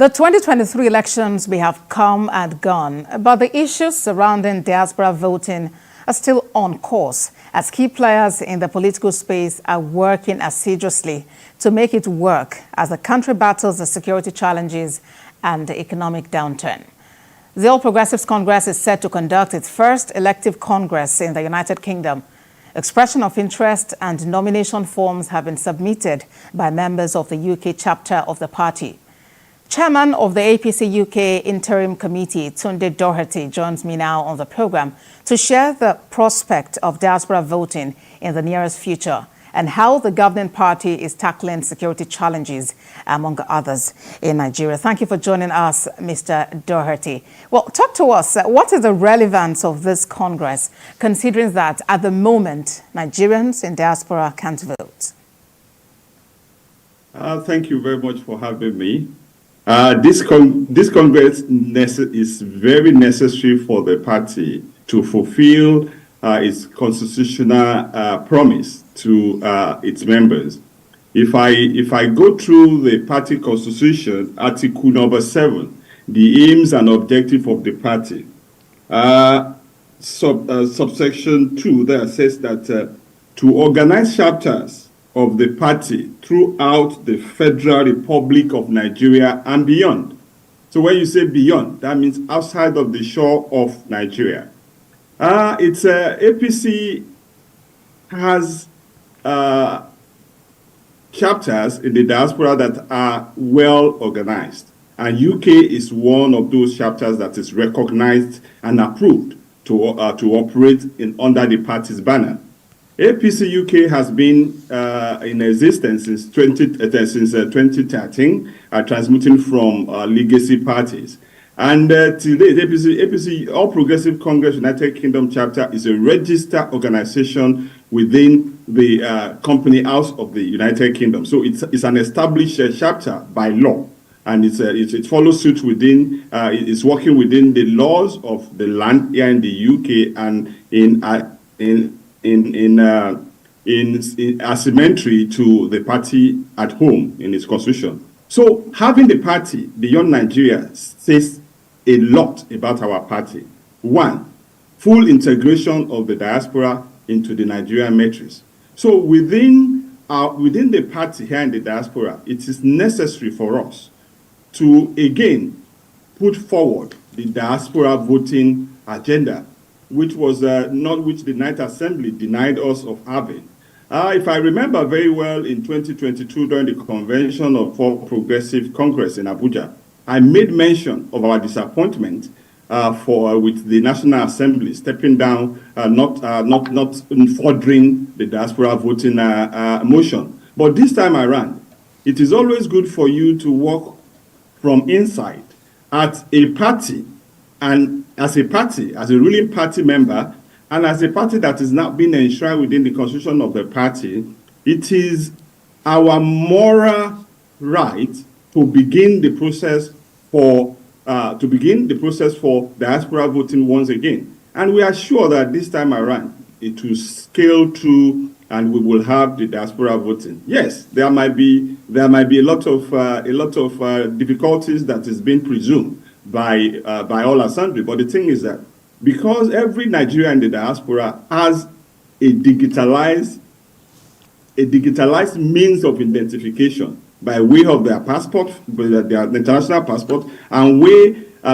The 2023 elections may have come and gone, but the issues surrounding diaspora voting are still on course, as key players in the political space are working assiduously to make it work as the country battles the security challenges and the economic downturn. The All Progressives Congress is set to conduct its first elective congress in the United Kingdom. Expression of interest and nomination forms have been submitted by members of the UK chapter of the party. Chairman of the APC UK Interim Committee, Tunde Doherty, joins me now on the program to share the prospect of diaspora voting in the nearest future and how the governing party is tackling security challenges, among others, in Nigeria. Thank you for joining us, Mr. Doherty. Well, talk to us. What is the relevance of this Congress, considering that at the moment, Nigerians in diaspora can't vote? Thank you very much for having me. This Congress is very necessary for the party to fulfill its constitutional promise to its members. If I go through the party constitution, Article number 7, the aims and objective of the party, subsection 2 there says that to organize chapters of the party throughout the Federal Republic of Nigeria and beyond. So when you say beyond, that means outside of the shore of Nigeria. APC has chapters in the diaspora that are well organized, and UK is one of those chapters that is recognized and approved to operate under the party's banner. APC UK has been in existence since 2013, transmitting from legacy parties. And today, APC All Progressive Congress United Kingdom chapter is a registered organization within the company house of the United Kingdom. So it's an established chapter by law, and it follows suit within, it's working within the laws of the land here in the UK and in asymmetry to the party at home in its constitution. So having the party beyond Nigeria says a lot about our party. One, full integration of the diaspora into the Nigerian matrix. So within the party here in the diaspora, it is necessary for us to again put forward the diaspora voting agenda, which was which the Ninth Assembly denied us of having. If I remember very well, in 2022, during the convention of All Progressive Congress in Abuja, I made mention of our disappointment with the National Assembly stepping down, not furthering the diaspora voting motion. But this time around, it is always good for you to work from inside at a party, and as a party, as a ruling party member, and as a party that is now being enshrined within the constitution of the party, it is our moral right to begin the process for diaspora voting once again. And we are sure that this time around it will scale through, and we will have the diaspora voting. Yes, there might be a lot of difficulties that is being presumed by all and sundry. But the thing is that because every Nigerian in the diaspora has a digitalized means of identification by way of their passport, their international passport, and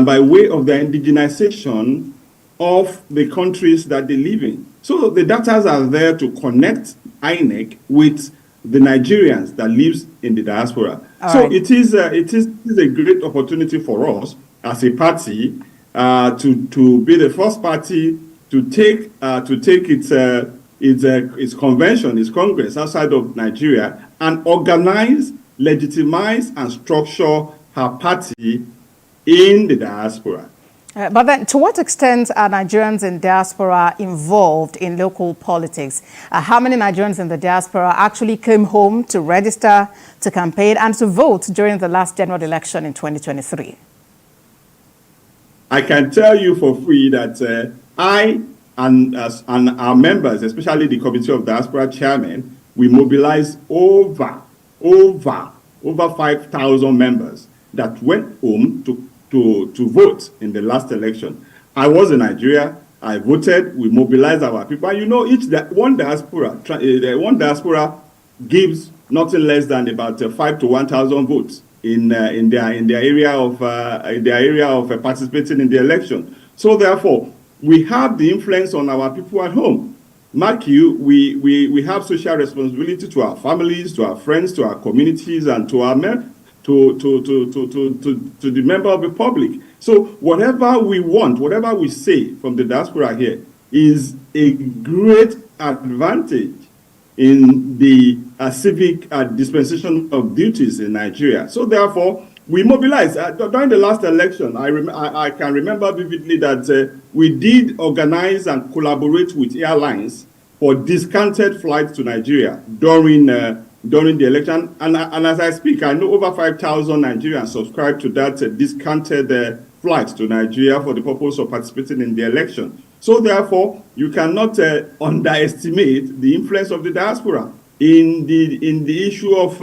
by way of their indigenization of the countries that they live in. So the data are there to connect INEC with the Nigerians that lives in the diaspora. It is a great opportunity for us as a party to be the first party to take its convention, its congress outside of Nigeria, and organize, legitimize, and structure her party in the diaspora. But then, to what extent are Nigerians in diaspora involved in local politics? How many Nigerians in the diaspora actually came home to register, to campaign, and to vote during the last general election in 2023? I can tell you for free that I and our members, especially the Committee of Diaspora Chairman, we mobilized over 5,000 members that went home to vote in the last election. I was in Nigeria. I voted. We mobilized our people. And one diaspora gives nothing less than about 5 to 1,000 votes in their area of participating in the election. So therefore, we have the influence on our people at home. Mark you, we have social responsibility to our families, to our friends, to our communities, and to our to the member of the public. So whatever we want, whatever we say from the diaspora here is a great advantage in the civic dispensation of duties in Nigeria. So therefore, we mobilized. During the last election, I can remember vividly that we did organize and collaborate with airlines for discounted flights to Nigeria during the election. And as I speak, I know over 5,000 Nigerians subscribed to that discounted flights to Nigeria for the purpose of participating in the election. So therefore, you cannot underestimate the influence of the diaspora in the issue of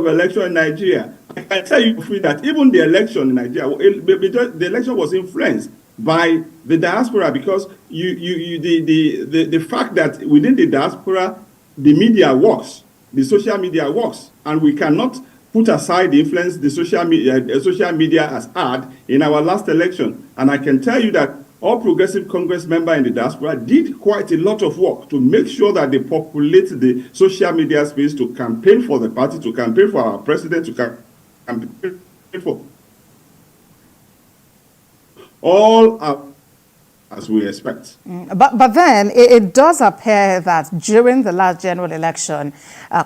election in Nigeria. I can tell you that even the election in Nigeria, the election was influenced by the diaspora, because the fact that within the diaspora the media works, the social media works, and we cannot put aside the influence the social media has had in our last election. And I can tell you that all Progressive Congress members in the diaspora did quite a lot of work to make sure that they populate the social media space to campaign for the party, to campaign for our president, to campaign for all our, as we expect. But then it does appear that during the last general election,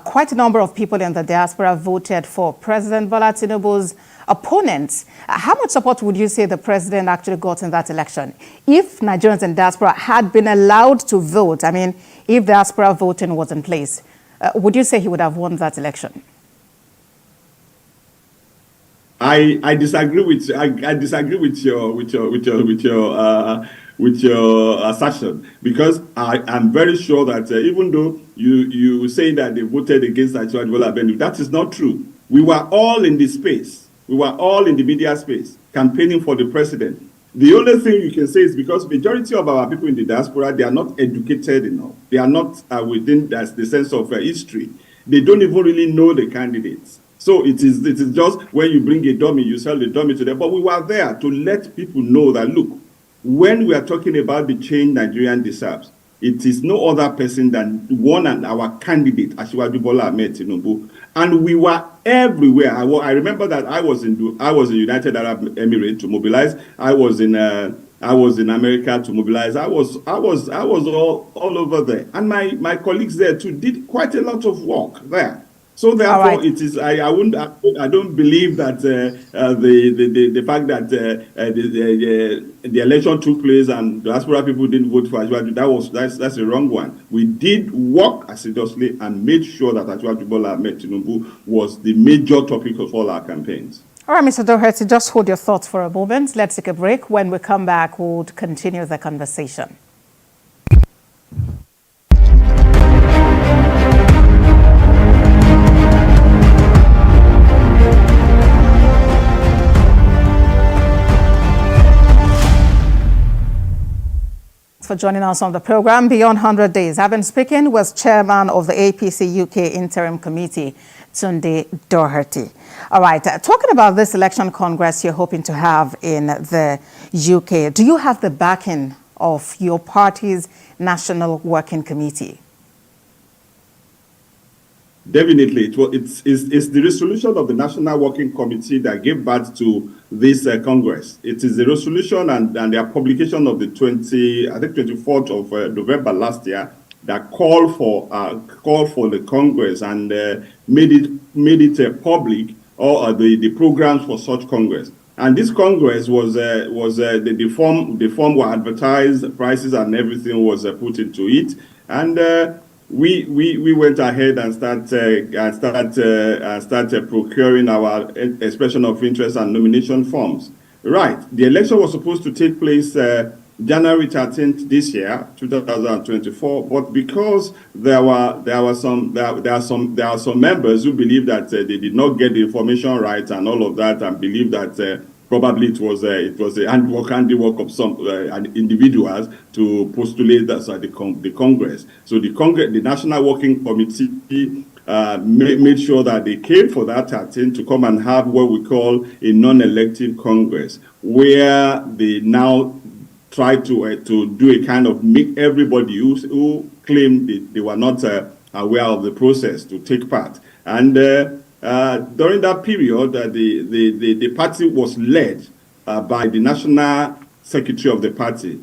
quite a number of people in the diaspora voted for President Bola Tinubu's opponents. How much support would you say the president actually got in that election? If Nigerians in diaspora had been allowed to vote, I mean, if diaspora voting was in place, would you say he would have won that election? I disagree with your assertion, because I am very sure that even though you say that they voted against Asiwaju Bola Tinubu, that is not true. We were all in the space. We were all in the media space campaigning for the president. The only thing you can say is because majority of our people in the diaspora, they are not educated enough. They are not within the sense of history. They don't even really know the candidates. So it is just when you bring a dummy, you sell the dummy to them. But we were there to let people know that, look, when we are talking about the change Nigerian deserves, it is no other person than one and our candidate, Asiwaju Bola Tinubu. And we were everywhere. I remember that I was in United Arab Emirates to mobilize. I was in America to mobilize. I was all over there, and my colleagues there too did quite a lot of work there. So therefore, right. It is. I don't believe that the fact that the election took place and diaspora people didn't vote for Asiwaju, that's a wrong one. We did work assiduously and made sure that Asiwaju Bola Tinubu was the major topic of all our campaigns. All right, Mr. Doherty, just hold your thoughts for a moment. Let's take a break. When we come back, we'll continue the conversation. For joining us on the program Beyond 100 Days. I've been speaking with Chairman of the APC UK Interim Committee, Tunde Doherty. All right, talking about this election congress you're hoping to have in the UK, do you have the backing of your party's National Working Committee? Definitely. It's the resolution of the National Working Committee that gave birth to this Congress. It is the resolution and their publication of the 24th of November last year that called for the Congress and made it public, or the programs for such Congress. And this Congress was the form were advertised, prices and everything was put into it, and we went ahead and started procuring our expression of interest and nomination forms. Right. The election was supposed to take place January 13th this year, 2024. But because there are some members who believe that they did not get the information right and all of that, and believe that probably it was a handiwork of some individuals to postulate that the Congress. So the National Working Committee made sure that they came for that 13 to come and have what we call a non-elective Congress, where they now try to do a kind of make everybody who claimed they were not aware of the process to take part. And during that period, the party was led by the National Secretary of the party,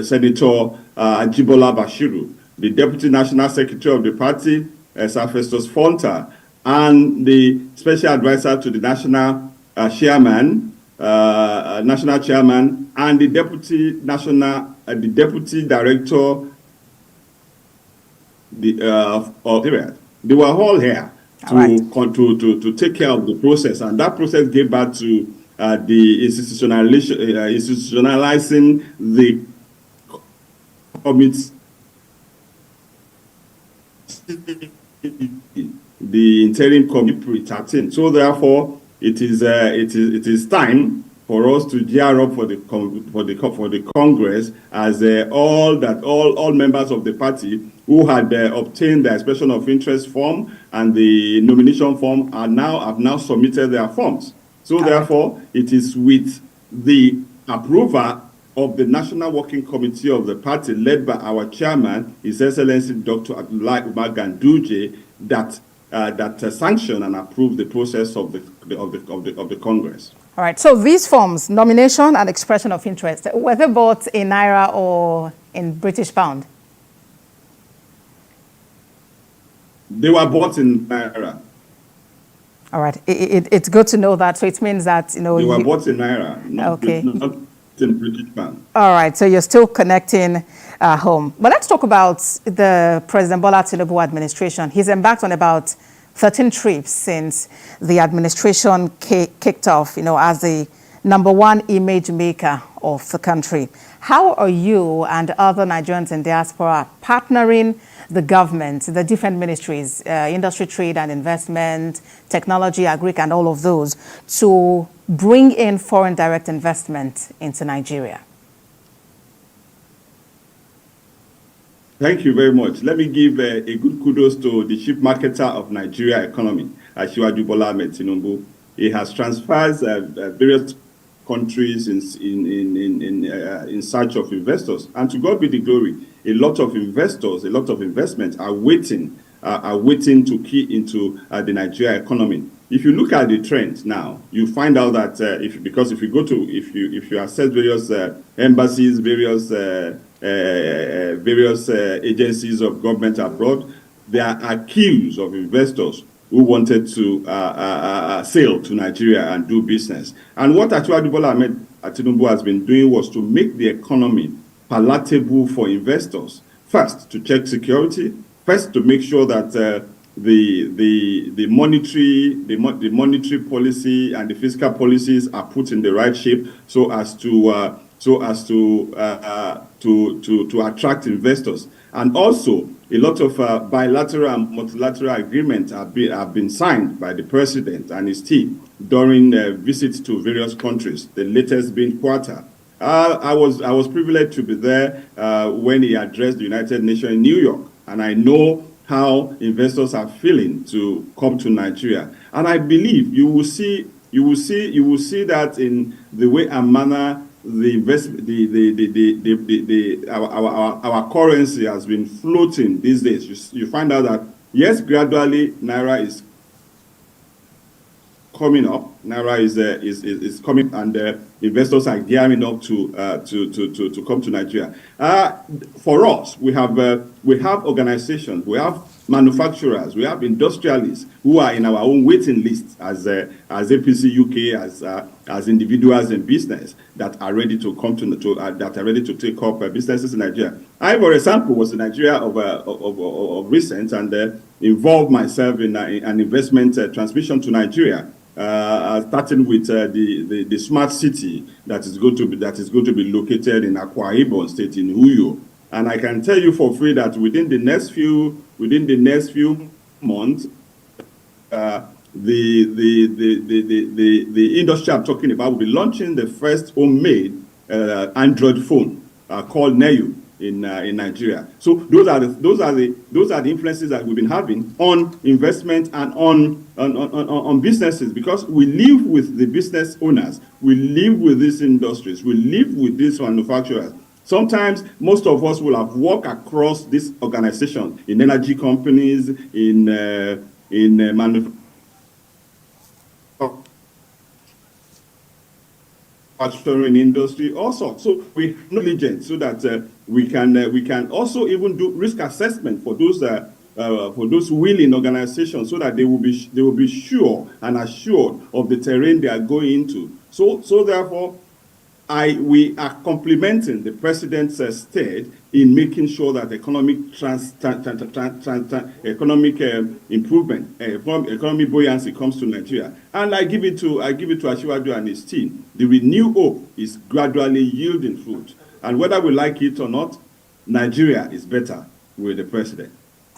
Senator Ajibola Bashiru, the Deputy National Secretary of the party, Sir Festus Fonta, and the Special Advisor to the National Chairman, and the Deputy Director of they were all here to take care of the process, and that process gave back to the institutionalizing the committee, the interim committee 13. So therefore, it is time for us to gear up for the Congress, as all members of the party who had obtained the expression of interest form and the nomination form have now submitted their forms. So therefore, it is with the approval of the National Working Committee of the party, led by our chairman, His Excellency Dr. Abdullahi Umar Ganduje, that sanction and approve the process of the Congress. All right. So these forms, nomination and expression of interest, were they bought in Naira or in British pound? They were bought in Naira. All right. It's good to know that. So it means that, they were bought in Naira, not in British pound. All right. So you're still connecting home. But let's talk about the President Bola Tinubu administration. He's embarked on about 13 trips since the administration kicked off, as the #1 image maker of the country. How are you and other Nigerians in diaspora partnering the government, the different ministries, industry, trade and investment, technology, agric, and all of those, to bring in foreign direct investment into Nigeria? Thank you very much. Let me give a good kudos to the chief marketer of Nigeria economy, Asiwaju Bola Ahmed Tinubu. He has transferred various countries in search of investors, and to God be the glory. A lot of investors, a lot of investment are waiting to key into the Nigeria economy. If you look at the trend now, you find out that if you access various embassies, various agencies of government abroad, there are queues of investors who wanted to sail to Nigeria and do business. And what Asiwaju Bola Ahmed Tinubu has been doing was to make the economy palatable for investors. First, to check security. First, to make sure that the monetary policy and the fiscal policies are put in the right shape, so as to attract investors. And also, a lot of bilateral and multilateral agreements have been signed by the president and his team during visits to various countries, the latest being Qatar. I was privileged to be there when he addressed the United Nations in New York, and I know how investors are feeling to come to Nigeria. And I believe you will see that in the way and manner our currency has been floating these days. You find out that yes, gradually Naira is coming up. Naira is coming, and investors are gearing up to come to Nigeria. For us, we have organizations, we have manufacturers, we have industrialists who are in our own waiting list as APC UK, as individuals in business that are ready to come that are ready to take up businesses in Nigeria. I, for example, was in Nigeria of recent and involved myself in an investment transmission to Nigeria. starting with the smart city that is going to be located in Akwa Ibom State in Uyo. And I can tell you for free that within the next few months, the industry I'm talking about will be launching the first homemade Android phone called Neyu in Nigeria. So those are the influences that we've been having on investment and on businesses, because we live with the business owners, we live with these industries, we live with these manufacturers. Sometimes most of us will have worked across this organization in energy companies, in manufacturing industry, also. So we diligent so that we can also even do risk assessment for those willing organizations, so that they will be sure and assured of the terrain they are going into. So therefore, we are complementing the president's state in making sure that economic improvement, economic buoyancy comes to Nigeria. And I give it to Asiwaju and his team. The renewed hope is gradually yielding fruit. And whether we like it or not, Nigeria is better with the president.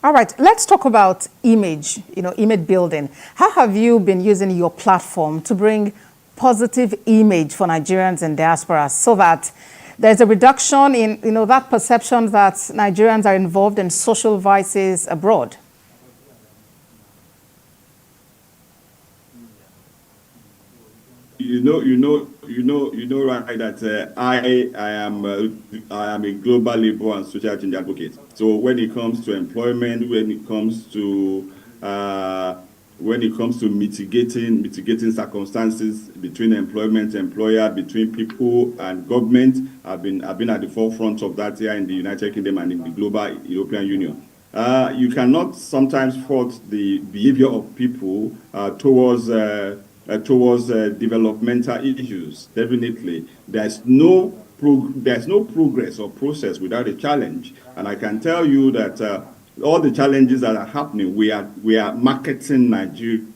All right, let's talk about image, image building. How have you been using your platform to bring positive image for Nigerians in diaspora, so that there's a reduction in that perception that Nigerians are involved in social vices abroad? You know, right, that I am a global labor and social change advocate. So when it comes to employment, when it comes to mitigating circumstances between employment, employer, between people and government, I've been at the forefront of that here in the United Kingdom and in the global European Union. You cannot sometimes fault the behavior of people towards developmental issues. Definitely, there's no progress or process without a challenge. And I can tell you that all the challenges that are happening, we are marketing Nigeria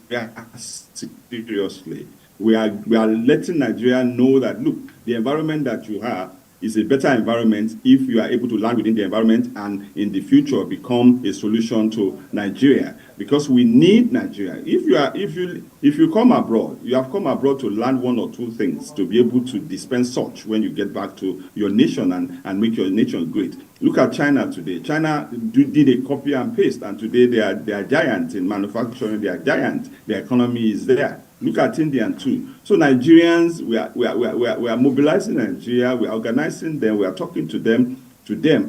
seriously. We are letting Nigeria know that, look, the environment that you have is a better environment if you are able to land within the environment and in the future become a solution to Nigeria. Because we need Nigeria. If you come abroad, you have come abroad to learn one or two things to be able to dispense such when you get back to your nation and make your nation great. Look at China today. China did a copy and paste, and today they are giant in manufacturing. They are giant. Their economy is there. Look at India too. So Nigerians, we are mobilizing Nigeria. We are organizing them. We are talking to them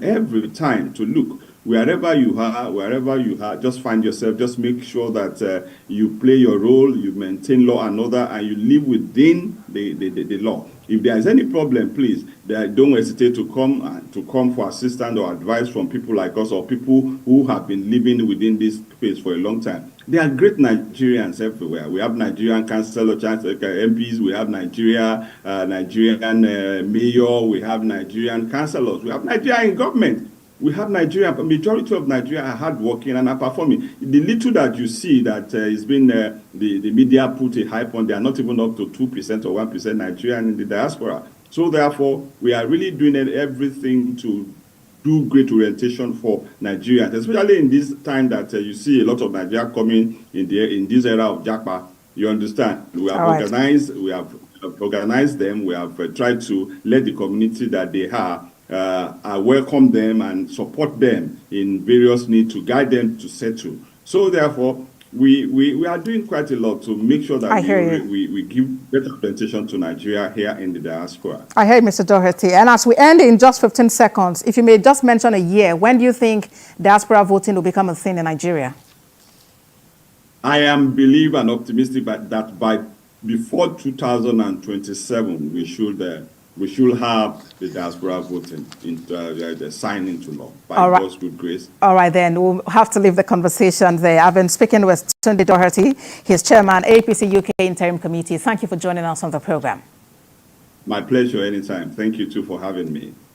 every time to look. Wherever you are, just find yourself, just make sure that you play your role, you maintain law and order, and you live within the law. If there is any problem, please, don't hesitate to come for assistance or advice from people like us or people who have been living within this space for a long time. There are great Nigerians everywhere. We have Nigerian councillors, MPs, we have Nigerian mayor, we have Nigerian councillors, we have Nigerian government. We have Nigeria, a majority of Nigeria are hardworking and are performing. The little that you see that is been the media put a hype on, they are not even up to 2% or 1% Nigerian in the diaspora. So therefore, we are really doing everything to do great orientation for Nigerians, especially in this time that you see a lot of Nigeria coming in this era of Japa. You understand? We have organized them. We have tried to let the community that they have welcome them and support them in various needs to guide them to settle. So therefore, we are doing quite a lot to make sure that we give better representation to Nigeria here in the diaspora. I hear Mr. Doherty. And as we end in just 15 seconds, if you may just mention a year, when do you think diaspora voting will become a thing in Nigeria? I am believer and optimistic that before 2027, we should have the diaspora voting signed into law by God's good grace. All right, then we'll have to leave the conversation there. I've been speaking with Tunde Doherty. He's chairman, APC UK Interim Committee. Thank you for joining us on the program. My pleasure anytime. Thank you too for having me.